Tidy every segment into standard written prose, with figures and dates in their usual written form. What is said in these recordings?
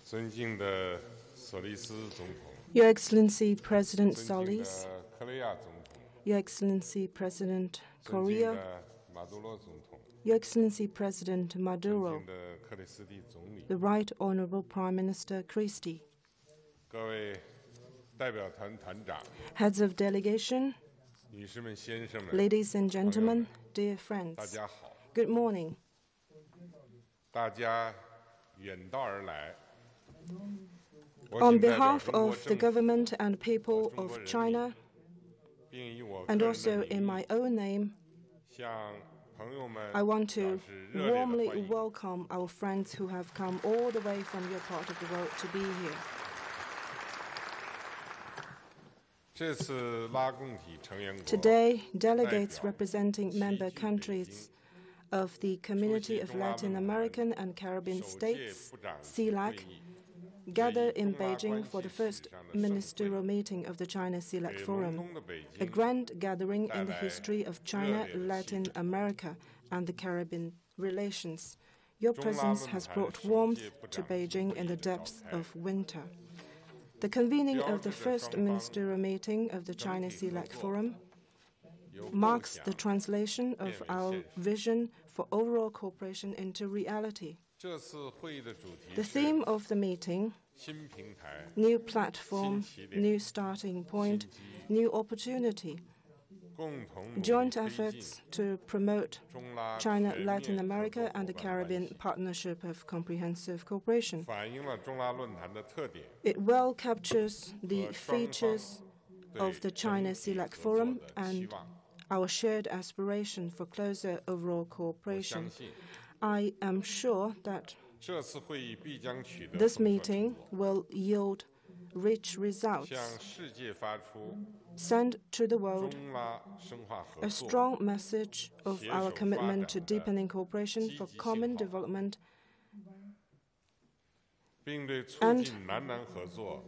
尊敬的索利斯总统， Your Excellency President 尊敬 Solis, 的克雷亚总统， Your Excellency President 尊敬 Correa, 的马杜罗总统， Your Excellency President 尊 Maduro, 敬的克里斯蒂总理， the Right Honorable Prime Minister Christie, 各位代表团团长， Heads of Delegation, 女士们、先生们， Ladies and 朋友 gentlemen, 们 dear 大 friends, 家好！ good morning. 大家远道而来。我 On 谨代表 behalf 中国 of the 政府 government and people 中国 of 人民 China, 并以我个 and 人 also 的 in 名 my 义 own name, 向朋友们 I want 表 to 示热烈的 warmly 欢迎。 welcome our friends who have come all the way from your part of the world to be here. 这次拉共体成员国 Today, delegates representing member countries of the Community of Latin American and Caribbean 首届 States, 部长会 CELAC, 议 gather in Beijing for the first ministerial meeting of the China 给 CELAC 隆 Forum, 冬的北 a 京 grand gathering in the history of China, Latin America, and the Caribbean relations. Your presence has brought warmth to Beijing in the depths of winter. The convening of the first ministerial meeting of the China CELAC Forum 由构 marks 想 the translation of our vision for overall cooperation into reality. 这次会议的主题 The 是 theme of the meeting, 新平台、 new platform, 新起点 new starting point, new opportunity, 共同努力 joint 推进 efforts to promote 中拉 China, 全面 Latin 合 America, 作 and the 伙伴关 Caribbean 系 partnership of comprehensive cooperation. 反映了中拉论坛的特点 It well captures the 和双 features 方 of the 对 China 整体 CELAC 合作 Forum 的期 and 望。 our shared aspiration for closer overall 我 cooperation. 相信 I am sure that 这次会议必将取得 this 丰硕成 meeting 果， will yield rich results, 向世界发出 send to the world 中拉深化合 a 作， strong message of 携 our 手 commitment 发 to 展的 deepening cooperation for 积极信 common 号 development 并对促 and 进南南合作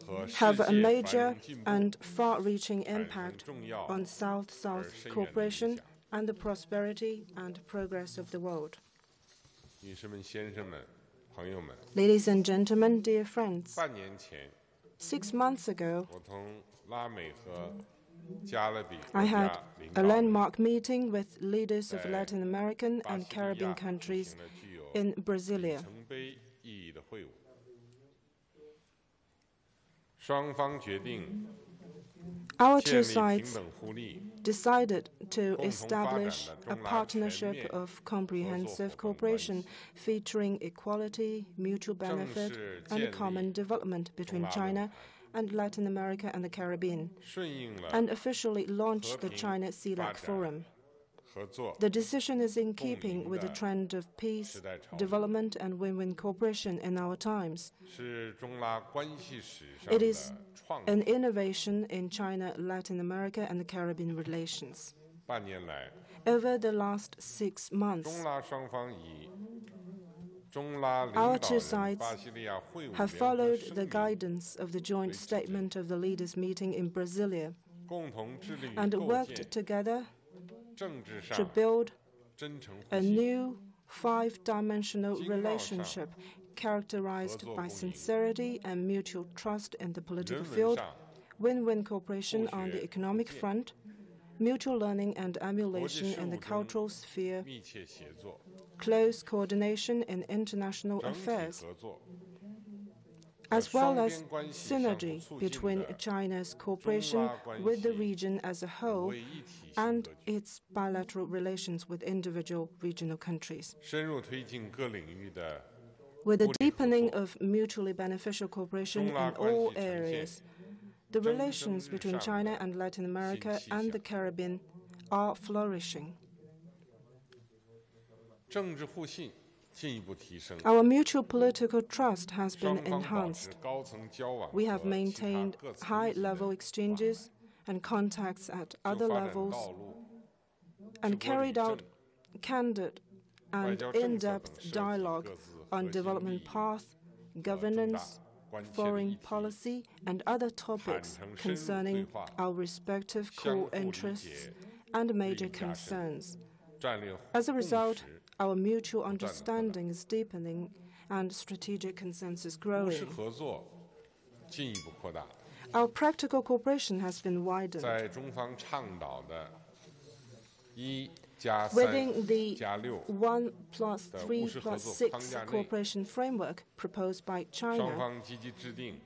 和世 have a 界繁 major 荣进步 and far-reaching 产生 impact 重要 on 而 South-South 深远的影 cooperation 响。 and the prosperity and progress of the world. 女士们、先生们、朋友们， Ladies and gentlemen, dear friends, 半年前， 6 months ago, 我同拉美和加勒比国 I 家 had 领 a 导人 landmark meeting with leaders of 在 Latin American 巴 and 西利亚 Caribbean 举 countries 行了具有 in 里 Brasilia. 程碑意义的会晤。双方决定 Our 建 two 立平 sides 等互利、 decided to 共同发展的 establish a 中拉全 partnership 面 of comprehensive 合作伙伴关系。 cooperation featuring equality, mutual benefit, 正式 and 建立 common development between 中拉论 China 坛。 and Latin America and the Caribbean, 顺应了 and officially launched the 和平 China 发 CELAC 展 Forum. 合作 The decision is in 共赢 keeping with the 的 trend of peace, 时代潮流。 development, and win-win cooperation in our times. 是中拉关系史上 It 的 is 创 an 举。 innovation in China, Latin America, and the Caribbean relations. 半年来， Over the last 6 months, 中拉双方以中拉领 Our 导 two 人 sides 巴西利亚会晤 have 联合 followed 声 the 明， guidance of the joint statement of the leaders' meeting in Brasilia 共同致力于 and 构 worked 建 together 政治 to 上 build 真诚互 a 信、 new 5-dimensional 经贸上 relationship characterized 合作 by 共赢、 sincerity and mutual trust in the 人 political 文 field, 上 win-win cooperation 互 on the 学 economic 互鉴 front, mutual learning and 国际 emulation 事 in the 务中 cultural sphere, 密切协作， close coordination in international 整体 affairs, 合作， as well as 双边关系相互 synergy 促进 between 的 China's cooperation with the region as a 五 whole 位一体性 and 格局， its bilateral relations with individual regional countries. 深入推进各领域的 With the 互利合作。 deepening of mutually beneficial cooperation in 中拉关系 all 呈现 areas, the 蒸蒸 relations 日 上 between 的 China and Latin America 新气 and the 象。 Caribbean are flourishing. 政治互信进一步提升， Our mutual political trust has 双 been 方保持 enhanced. 高层交往 We have 和其他 maintained 各层 high-level 级的 exchanges and contacts at 就 other 发展 levels 道路、 and 治国理 carried out 政、 candid 外 and 交政策等 in-depth 涉及 dialogue 各自核 on 心利 development 益 path, 和重大 governance, 关切的议 foreign 题， policy, and other topics 坦诚深入 concerning 对话， our respective 相 core 互理 interests 解， and major 利益加深， concerns. 战略 As a 共 result, 识 our mutual 不断地扩大。 understanding is deepening and strategic consensus 务实 growing. 合作进一步扩大。 Our practical cooperation has been widened. 在中方倡导的1+3+6 Within the 1+3+6 cooperation framework proposed by 双 China, 方积极制定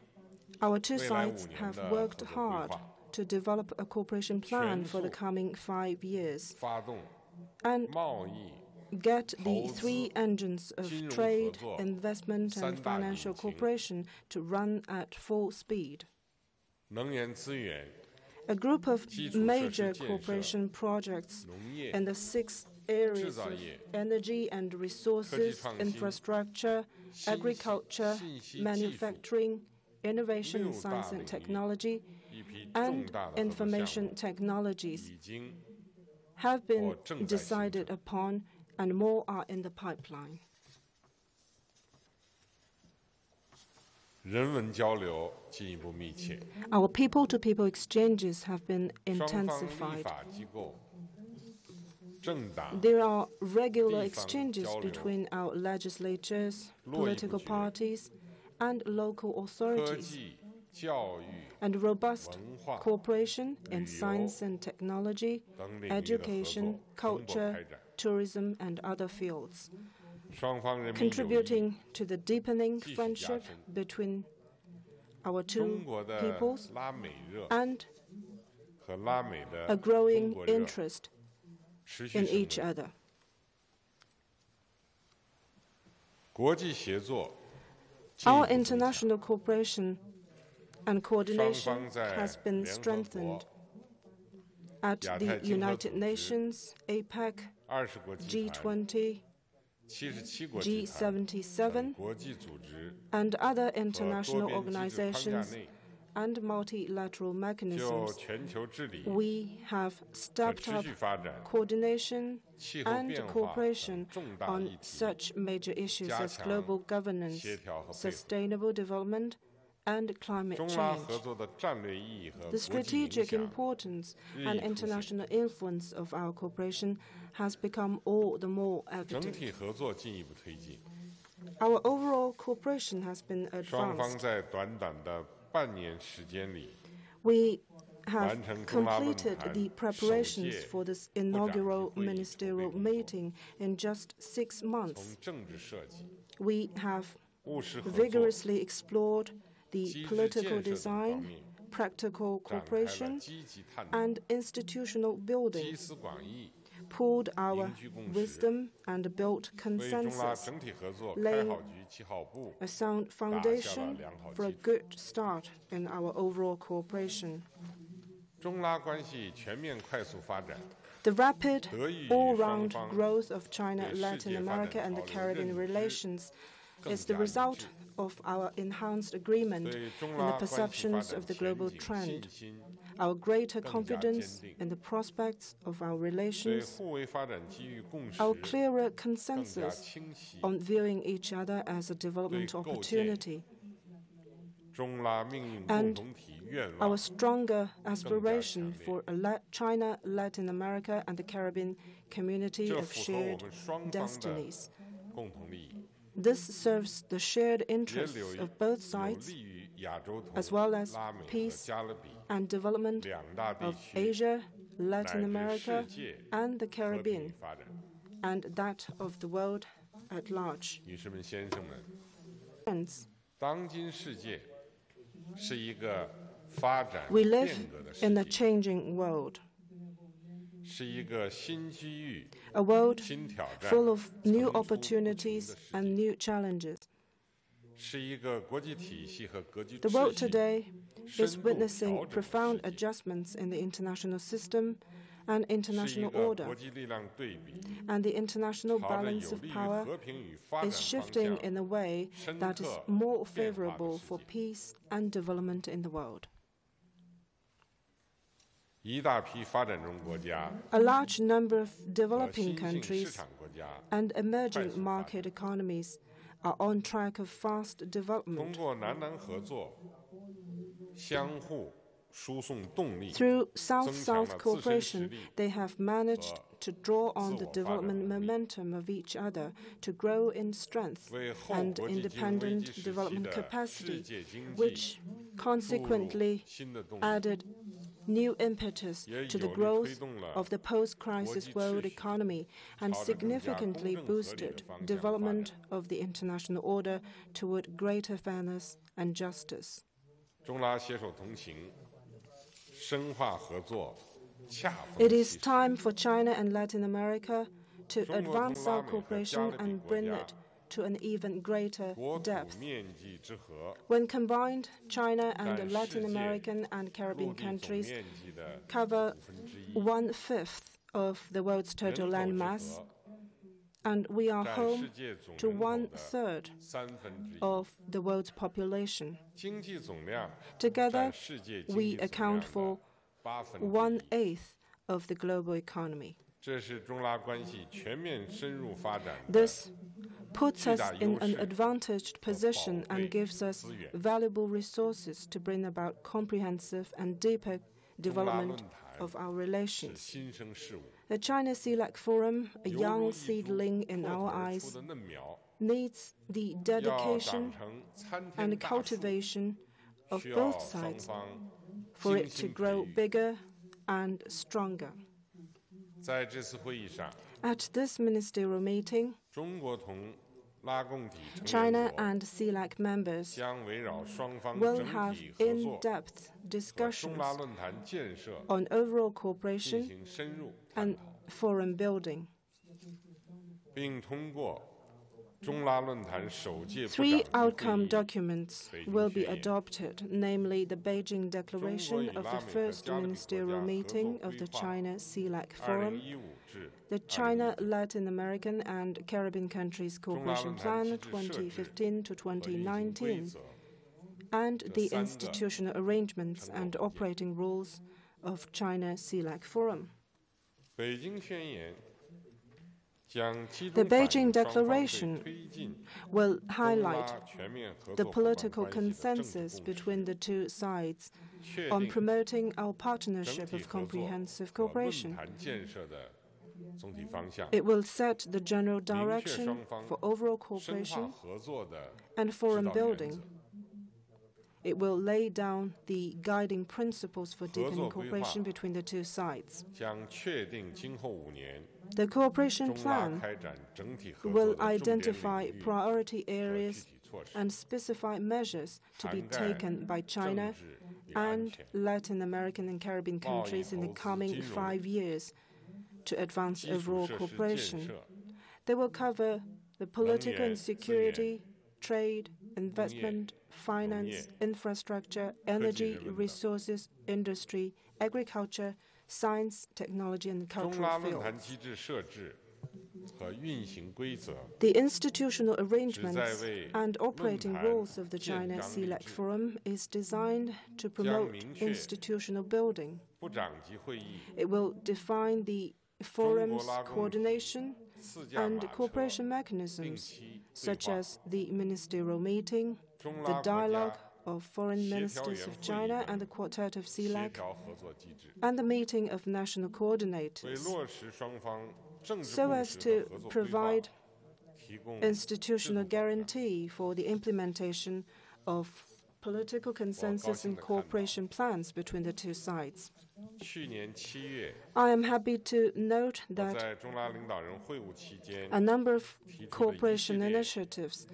our two 未来5 sides 年 have 的 worked 合作规 hard 划， to develop a cooperation plan for the 全速 coming 5 years 发动 and 贸易 get the 投资 three engines of 金融 trade, 合作 investment, and 三大引 financial 擎 cooperation to run at full speed. 能源资源、 A group of 基础设施 major 建设、 cooperation projects 农业、 in the 6 areas 制造 of 业、 energy and 科技 resources, 创新、 infrastructure, 信息 agriculture, 信息技术 manufacturing, innovation, 六大 science 领 and 域 technology, 一批重 and 大的合作项目 information technologies 已经 have been 或正在形 decided 成 upon, and more are in the pipeline. 人文交流进一步密切， Our people-to-people exchanges have been 双方立 intensified. 法机构、政党、 There are regular 地方 exchanges 交流 between our legislatures, 络绎不 political 绝 parties, and local 科 authorities, 技、教育 and robust 文化 cooperation in 旅游 science and technology, 等领域的合 education, 作蓬勃 culture, 开展， tourism, and other fields, 双方人民友谊 contributing to the deepening 继续加 friendship 深。 between our 中 two 国的 peoples 拉美热 and 和拉美的 a 中 growing 国热 interest 持续 in 升 each 温。 other. 国际协作进一 Our 步增强 international cooperation and 双 coordination 方在 has been 联合 strengthened 国、 at 亚 the 太经合 United 组织、 Nations, APEC, 20国集团、 G20, 77国集团等 G77, 国际组织 and other 和多 international 边机制框架 organizations 内， and multilateral 就 mechanisms. 全球治理、 We have 可 stepped 持 up 续发展、 coordination 气候 and 变化 cooperation 等重大 on 议题 such major issues 加 as 强 global governance, 协调和配合。 sustainable development, and climate 中拉合 change. 作的战略意义和 The 国际影 strategic 响 importance 日 and 益凸显。 international influence of our cooperation has become all the more 整 evident. 体合作进一步推进， Our overall cooperation has been 双方 advanced. 在短短的半年时间里， We have 完成中拉论 completed 坛 the 首 preparations 届 for this 部长级 inaugural 会议筹备 ministerial 工作， meeting in just 6 months. 从政治设计、 We have 务实合作、 vigorously explored the 机制 political 建设等方 design, 面 practical 展开了 cooperation, 积极探讨， and institutional 集 building, 思广益， pooled our 凝聚共识， wisdom and built 为中拉 consensus, 整体合作开 laying 好局、起好步。 a sound foundation for a good start in our overall cooperation. 中拉关系全面快速发展， The rapid, 得益于 all-round 双方 growth of China, 对世 Latin 界发展 America, and the 潮流 Caribbean 认知 relations 更 is the 加一 result 致， of our enhanced agreement 对中 in 拉 the 关系发 perceptions 展 of the 前 global 景 trend, 信心， our greater 更加 confidence 坚定， in the prospects of our 对 relations, 互为发展机遇共识 our clearer 更加 consensus 清晰。 on viewing each other as a development 对构建 opportunity, 中拉命运 and 共同体愿 our 望 stronger aspiration 强烈。 for a China, Latin America, and the Caribbean community 这 of 符合我 shared 们双方的 destinies. 共同利益， This serves the shared 也 interests 有 of both 有 sides 利于亚洲同 as well as 拉美和 peace 加勒比 and development 两大地 of 区 Asia, 乃 Latin 至 America, 世界 and the 和平 Caribbean, 发展。 and that of the world at large. 女士们、先生们， Friends, 当今世界是一个发展 we live 变革的世 in a 界， changing world, 是一个新机遇、 a world 新挑战、 full of 层 new 出不穷的 opportunities 世界， and new challenges. 是一个国际体系和格局 The world 秩序 today is 深度 witnessing 调整的 profound 世界， adjustments in the international system and 是一 international 个 order, 国际力量对比， and the international 朝着 balance 有 of 利于 power 和平与发展 is 方 shifting 向 in a way 深 that is 刻 more 变化的 favorable 世 for 界。 peace and development in the world. 一大批发展中国家 A large number of 和 developing 新兴市 countries 场国家 and emerging 快速发展。 market economies are on track of fast 通 development. 过南南合作，相互输送动力， Through 增强 South-South 了自身实 cooperation, 力 they have managed to draw on the development momentum of each other to grow in strength and independent development capacity, which consequently added new impetus to the growth of the post-crisis world economy and significantly boosted development of the international order toward greater fairness and justice. It is time for China and Latin America to advance our cooperation and bring it to an even greater depth. When combined, China and the Latin American and Caribbean countries cover 1/5 of the world's total land mass, and we are home to 1/3 of the world's population. Together, we account for 1/8 of the global economy. This puts us in an advantaged position and gives us valuable resources to bring about comprehensive and deeper development of our relations. The China CELAC Forum, a young seedling in our eyes, needs the dedication and cultivation of both sides for it to grow bigger and stronger. At this ministerial meeting, China and CELAC members will have in-depth discussions on overall cooperation and forum building. 3 outcome documents will be adopted, namely the Beijing Declaration of the first ministerial meeting of the China CELAC Forum, the China, Latin American and Caribbean Countries Cooperation Plan 2015 to 2019, and the institutional arrangements and operating rules of China CELAC Forum. The Beijing Declaration will highlight the political consensus between the two sides on promoting our partnership of comprehensive cooperation. It will set the general direction for overall cooperation and forum building. It will lay down the guiding principles for deepening cooperation between the two sides. The cooperation plan will identify priority areas and specify measures to be taken by China and Latin American and Caribbean countries in the coming 5 years to advance overall cooperation. They will cover the political and security, trade, investment, finance, infrastructure, energy, resources, industry, agriculture, science, technology, and cultural fields. The institutional arrangements and operating rules of the China CELAC Forum is designed to promote institutional building. It will define the forum's coordination and cooperation mechanisms, such as the ministerial meeting, the dialogue of foreign ministers of China and the Quartet of CELAC, and the meeting of national coordinators, so as to provide institutional guarantee for the implementation of political consensus and cooperation plans between the two sides. I am happy to note that a number of cooperation initiatives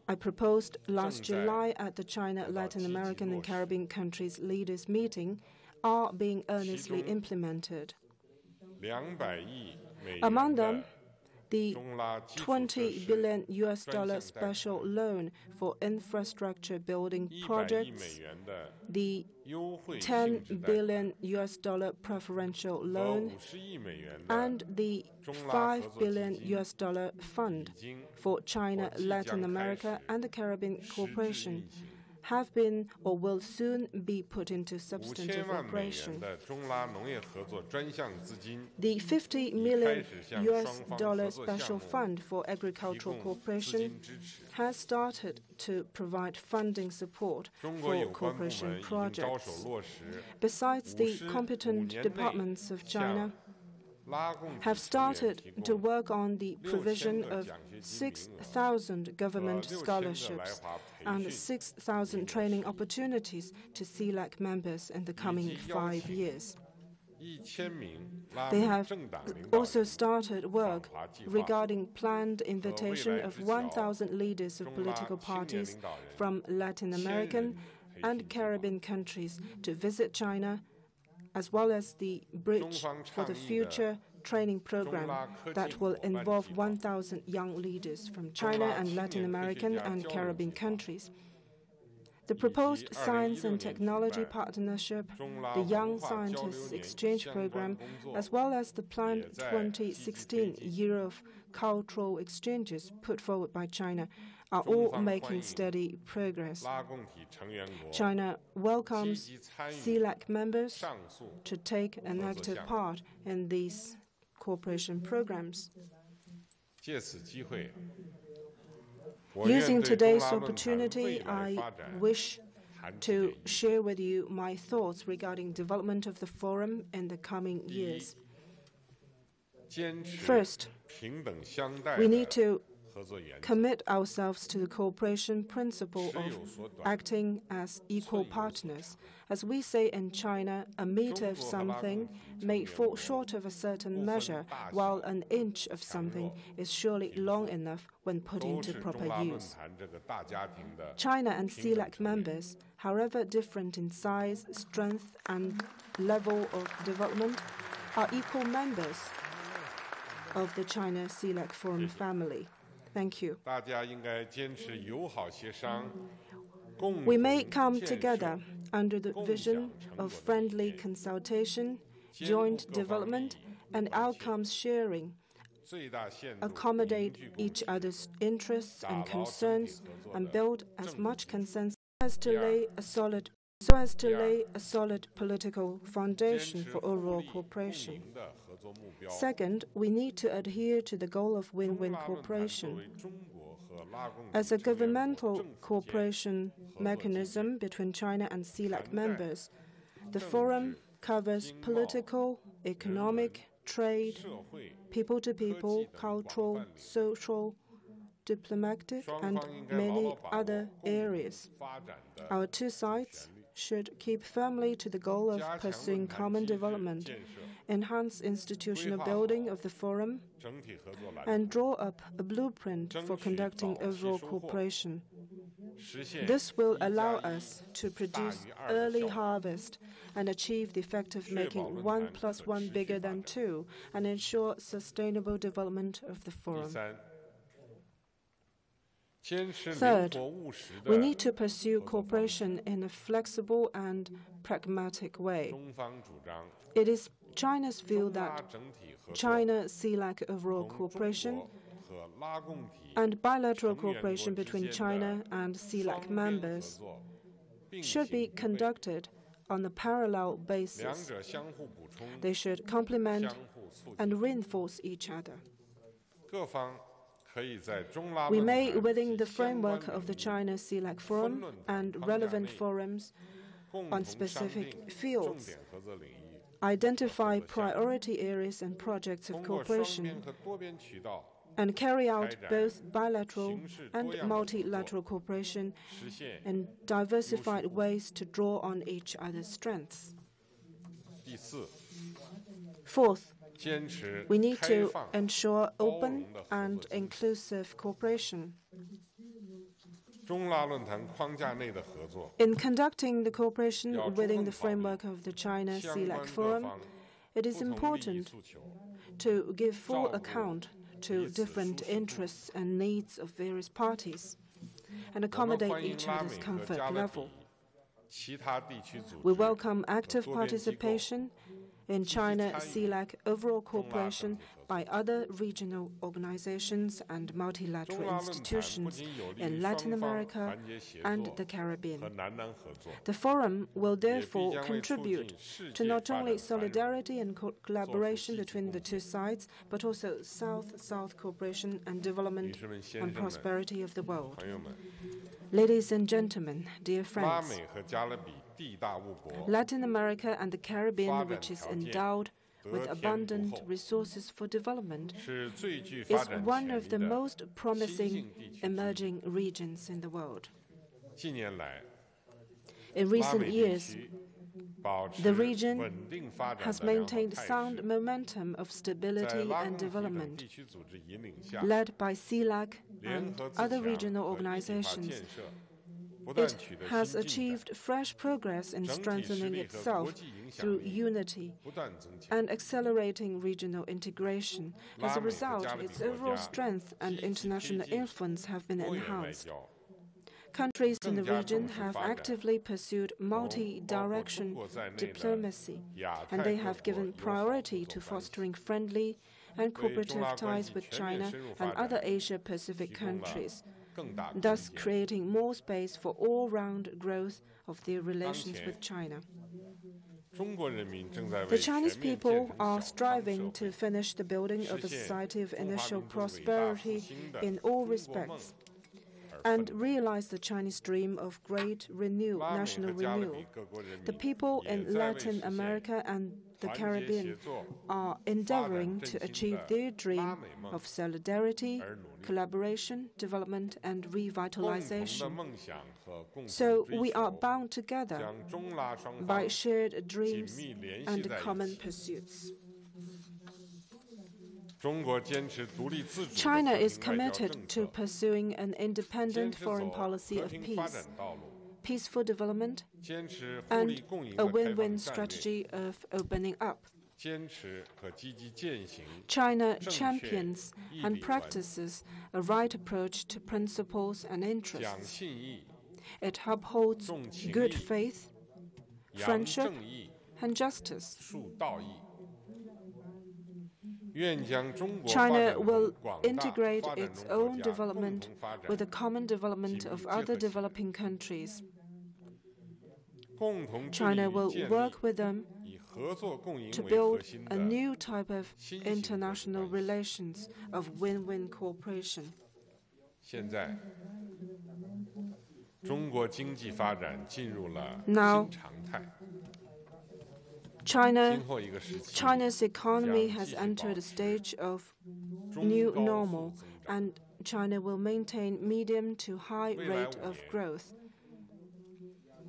I proposed last July at the China, Latin American and Caribbean countries leaders meeting are being earnestly implemented. Among them, the $20 billion special loan for infrastructure building projects, the $10 billion preferential loan, and the $5 billion fund for China, Latin America, and the Caribbean cooperation have been or will soon be put into substantive operation. The $50 million special fund for agricultural cooperation has started to provide funding support for cooperation projects. Besides the competent departments of China, have started to work on the provision of 6,000 government scholarships and 6,000 training opportunities to CELAC members in the coming 5 years. They have also started work regarding planned invitation of 1,000 leaders of political parties from Latin American and Caribbean countries to visit China, as well as the Bridge for the Future training program that will involve 1,000 young leaders from China and Latin American and Caribbean countries. The proposed Science and Technology Partnership, the Young Scientists Exchange Program, as well as the planned 2016 Year of Cultural Exchanges put forward by China, are all making steady progress. China welcomes CELAC members to take an active part in these cooperation programs. Using today's opportunity, I wish to share with you my thoughts regarding development of the forum in the coming years. First, we need to commit ourselves to the cooperation principle of acting as equal partners. As we say in China, a meter of something may fall short of a certain measure, while an inch of something is surely long enough when put into proper use. China and CELAC members, however different in size, strength, and level of development, are equal members of the China CELAC Forum family. Thank you. We may come together under the vision of friendly consultation, joint development, and outcomes sharing, accommodate each other's interests and concerns, and build as much consensus as to lay a solid political foundation for overall cooperation. Second, we need to adhere to the goal of win-win cooperation. As a governmental cooperation mechanism between China and CELAC members, the forum covers political, economic, trade, people-to-people, cultural, social, diplomatic, and many other areas. Our two sides should keep firmly to the goal of pursuing common development, enhance institutional building of the forum, and draw up a blueprint for conducting overall cooperation. This will allow us to produce early harvest and achieve the effect of making 1 + 1 bigger than 2 and ensure sustainable development of the forum. Third, we need to pursue cooperation in a flexible and pragmatic way. It is China's view that China-CELAC overall cooperation and bilateral cooperation between China and CELAC members should be conducted on a parallel basis. They should complement and reinforce each other. We may, within the framework of the China CELAC Forum and relevant forums on specific fields, identify priority areas and projects of cooperation, and carry out both bilateral and multilateral cooperation in diversified ways to draw on each other's strengths. Fourth, we need to ensure open and inclusive cooperation. In conducting the cooperation within the framework of the China CELAC Forum, it is important to give full account to different interests and needs of various parties and accommodate each other's comfort level. We welcome active participation in China CELAC overall cooperation by other regional organizations and multilateral institutions in Latin America and the Caribbean. The forum will therefore contribute to not only solidarity and collaboration between the two sides, but also South-South cooperation and development and prosperity of the world. Ladies and gentlemen, dear friends, Latin America and the Caribbean, which is endowed with abundant 得天独厚， resources for development, 是最具发 is 展 one 潜 of 力 the 的 most 新 promising 兴地区。 emerging regions in the world. 近年来， In 拉 recent 美地 years, 区保持 the region 稳定发展 has 的良好 maintained 态 sound 势。 momentum of 在 stability 拉 and 共体等 development, 地区组织引领下， led by CELAC 联 and 合自 other 强 regional 和一体化 organizations. 建设不断 It 取得 has 新进展， achieved fresh progress in 整体实 strengthening 力和 itself 国际影响 through 力 unity 不断增强。 and accelerating regional integration. As a result, its overall strength and international influence have been 多元外 enhanced. 交 Countries in the 更加 region 重视 have 发展， actively pursued 从包括中 multi-direction 国在内的 diplomacy, 亚 and 太 they 各 have 国 given 友好 priority 合 to 作关系， fostering friendly and 为中 cooperative 拉关 ties 系 with 全面 China 深入 and 发 other 展 Asia-Pacific 提供了 countries, 更大空 thus 间。 creating more space for all-round growth of their relations 当前 with China. 中国人民正在 The 为 Chinese 全面 people 建成 are 小康社 striving to 会， finish the building of a 实现 society of 中华 initial 民族伟大复 prosperity 兴的 in all 中国梦 respects, 而 and 奋斗。 realize the Chinese dream of great 拉美 national 和加勒 renewal. 比各国人 The 民 people 也 in 在为 Latin 实现 America and the 团结协 Caribbean 作 are 发展 endeavoring to 振兴 achieve 的 their dream 拉美梦 of solidarity, 而努力。 collaboration, development, and 共同的 revitalization. 梦想和共同 So 追 we are 求， bound together 将中拉双 by 方 shared 紧 dreams 密联系 and 在一 common 起。 pursuits. 中国坚持独立自主的 China 和 is 平外交 committed 政 to 策， pursuing an 坚 independent 持 foreign 走 policy 和 of 平发 peace, 展道路， peaceful development, 坚持互利 and 共赢 a 的开 win-win 放战略， strategy of opening up. 坚持和积极践行 China 正确 champions 义 and 理观， practices a right approach to principles and 讲 interests. 信义， It upholds 重情 good 义， faith, 扬 friendship, 正义， and justice. 树道义。愿将中国发 China 展 will 同广大 integrate 发展 its 中国 own 家共 development 同发展 with the common development of other developing countries. 共同致 China 力 will 建立 work with them 以合作共赢 to 为核 build 心 a 的 new type of 新型国际 international 关系。 relations of win-win cooperation. 现在，中国经济发展进入了 Now, 新常态。 China 今后一个时期， China's economy 将 has 继续 entered 保 a 持 stage of 中 new 高速 normal, 增长。 and China will maintain medium to high 未来 rate 5 of 年 growth.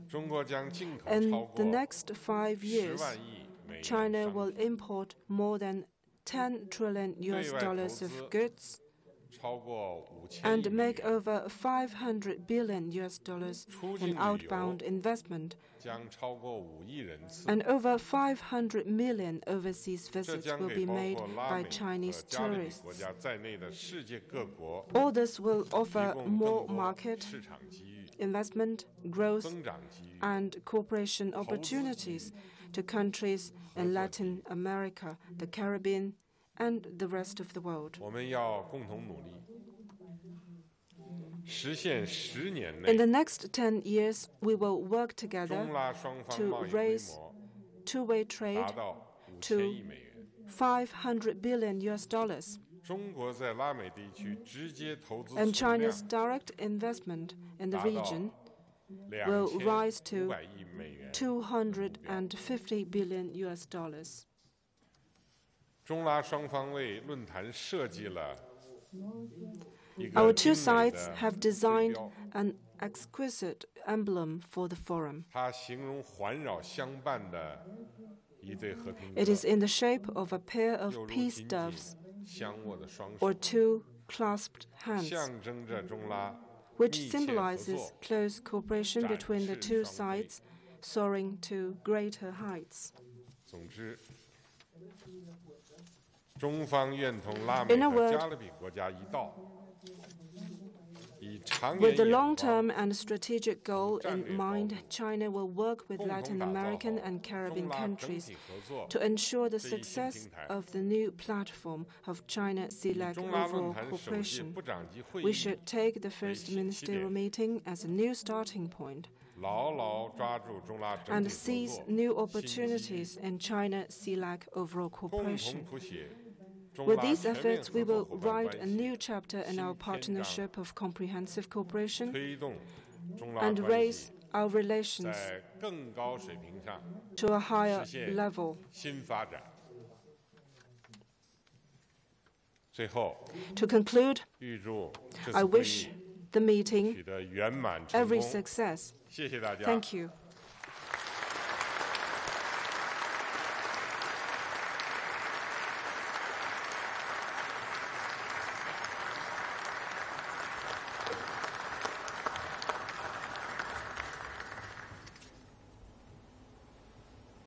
中国将进口 In 超 the 过 next 5 10 years, 万亿美元 China 商 will 品， import more than 10 trillion US 对外 dollars 投 of 资 goods 超过5000 and 亿美 make 元， over 500 billion US dollars 出境 in 旅 outbound 游 investment 将超过5亿人次。 and over 500 million overseas 这 visits 将 will 给 be 包 made 括拉 by 美和 Chinese 加勒比国 tourists. 家在内的世界各国 All this will 提 offer 供 more 更多 market, 市场机遇、 investment, growth, 增长机遇、 and cooperation opportunities to countries in Latin America, the Caribbean, and the rest of the world. 我们要共同努力，实现10年 In 内 the next 10 years, we will work 中 together 拉双方 to 贸易规 raise 模 two-way trade 达到 to 5000亿美元。 500 billion US dollars, 中国在拉美地区直接投资 and 存量 China's direct investment in the 达到 region will rise to 2500亿美元。 250 billion US dollars. 中拉双方为论坛设计了一 Our 个 two 精美 sides 的 have 徽 designed 标， an exquisite emblem for the forum. 它形容环绕相伴的一对和平 It 鸽， is in the shape of a pair 犹 of 如 peace 紧紧 doves 相握的双 or 手， two clasped hands, 象征着中拉 which 密切合 symbolizes 作， close cooperation between the 展示 two 双飞。 sides, soaring to greater heights. 总之，中方愿同拉美 In a 和 word, 加勒比国家一道，以长远 With the 眼光 long-term and strategic goal in 战略 mind, 高度， China will work with 共同 Latin 打造 American 好 and 中 Caribbean 拉整 countries 体合作 to ensure the 这一新 success 平台。 of the new platform of 以 China-CELAC 中拉论 overall 坛首届 cooperation. 部长级会 We 议 should take the first 新起点。 ministerial meeting as a new starting point 牢牢抓住中拉整 and 体合 seize 作 new 新机遇 opportunities in China-CELAC overall 共 cooperation. 同谱写中 With 拉 these 全面 efforts, we 合作 will 伙伴 write a 关系， new chapter in our 新篇章。 partnership of comprehensive cooperation 推动中拉 and 关 raise 系 our relations 在更高水平上 to a higher 实现 level. 新发展。最后， To conclude, 预祝这 I 次会 wish 议 the meeting 取得圆满成 every 功。 success. 谢谢大家。 Thank you.